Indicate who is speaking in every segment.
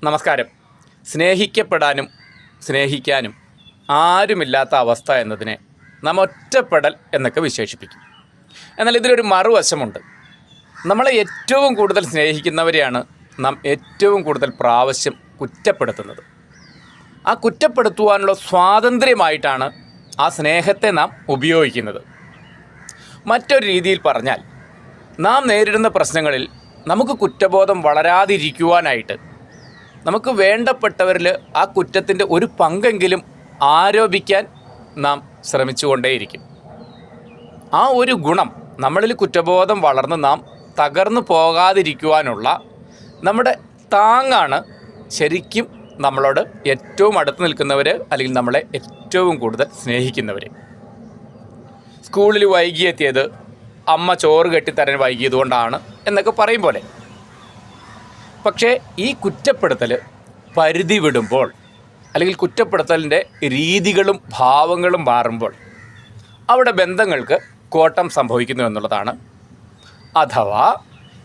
Speaker 1: നമസ്കാരം. സ്നേഹിക്കപ്പെടാനും സ്നേഹിക്കാനും ആരുമില്ലാത്ത അവസ്ഥ എന്നതിനെ നാം ഒറ്റപ്പെടൽ എന്നൊക്കെ വിശേഷിപ്പിക്കും. എന്നാൽ ഇതിലൊരു മറുവശമുണ്ട്. നമ്മളെ ഏറ്റവും കൂടുതൽ സ്നേഹിക്കുന്നവരെയാണ് നാം ഏറ്റവും കൂടുതൽ പ്രാവശ്യം കുറ്റപ്പെടുത്തുന്നത്. ആ കുറ്റപ്പെടുത്തുവാനുള്ള സ്വാതന്ത്ര്യമായിട്ടാണ് ആ സ്നേഹത്തെ നാം ഉപയോഗിക്കുന്നത്. മറ്റൊരു രീതിയിൽ പറഞ്ഞാൽ, നാം നേരിടുന്ന പ്രശ്നങ്ങളിൽ നമുക്ക് കുറ്റബോധം വളരാതിരിക്കുവാനായിട്ട് നമുക്ക് വേണ്ടപ്പെട്ടവരിൽ ആ കുറ്റത്തിൻ്റെ ഒരു പങ്കെങ്കിലും ആരോപിക്കാൻ നാം ശ്രമിച്ചുകൊണ്ടേയിരിക്കും. ആ ഒരു ഗുണം നമ്മളിൽ കുറ്റബോധം വളർന്ന് നാം തകർന്നു പോകാതിരിക്കുവാനുള്ള നമ്മുടെ താങ്ങാണ് ശരിക്കും നമ്മളോട് ഏറ്റവും അടുത്ത് നിൽക്കുന്നവർ, അല്ലെങ്കിൽ നമ്മളെ ഏറ്റവും കൂടുതൽ സ്നേഹിക്കുന്നവർ. സ്കൂളിൽ വൈകിയെത്തിയത് അമ്മ ചോറ് കെട്ടിത്തരാൻ വൈകിയതുകൊണ്ടാണ് എന്നൊക്കെ പറയും പോലെ. പക്ഷേ ഈ കുറ്റപ്പെടുത്തൽ പരിധി വിടുമ്പോൾ, അല്ലെങ്കിൽ കുറ്റപ്പെടുത്തലിൻ്റെ രീതികളും ഭാവങ്ങളും മാറുമ്പോൾ അവിടെ ബന്ധങ്ങൾക്ക് കോട്ടം സംഭവിക്കുന്നു എന്നുള്ളതാണ്. അഥവാ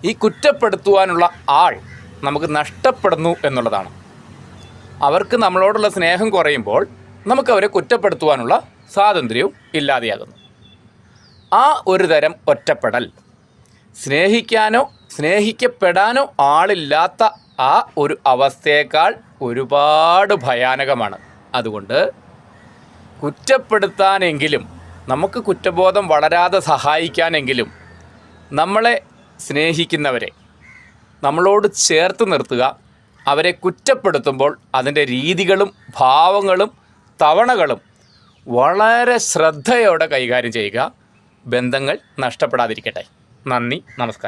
Speaker 1: ഈ കുറ്റപ്പെടുത്തുവാനുള്ള ആൾ നമുക്ക് നഷ്ടപ്പെടുന്നു എന്നുള്ളതാണ്. അവർക്ക് നമ്മളോടുള്ള സ്നേഹം കുറയുമ്പോൾ നമുക്കവരെ കുറ്റപ്പെടുത്തുവാനുള്ള സ്വാതന്ത്ര്യവും ഇല്ലാതെയാകുന്നു. ആ ഒരു തരം ഒറ്റപ്പെടൽ സ്നേഹിക്കാനോ സ്നേഹിക്കപ്പെടാനോ ആളില്ലാത്ത ആ ഒരു അവസ്ഥയേക്കാൾ ഒരുപാട് ഭയാനകമാണ്. അതുകൊണ്ട് കുറ്റപ്പെടുത്താനെങ്കിലും, നമുക്ക് കുറ്റബോധം വളരാതെ സഹായിക്കാനെങ്കിലും നമ്മളെ സ്നേഹിക്കുന്നവരെ നമ്മളോട് ചേർത്ത് നിർത്തുക. അവരെ കുറ്റപ്പെടുത്തുമ്പോൾ അതിൻ്റെ രീതികളും ഭാവങ്ങളും തവണകളും വളരെ ശ്രദ്ധയോടെ കൈകാര്യം ചെയ്യുക. ബന്ധങ്ങൾ നഷ്ടപ്പെടാതിരിക്കട്ടെ. നന്ദി, നമസ്കാരം.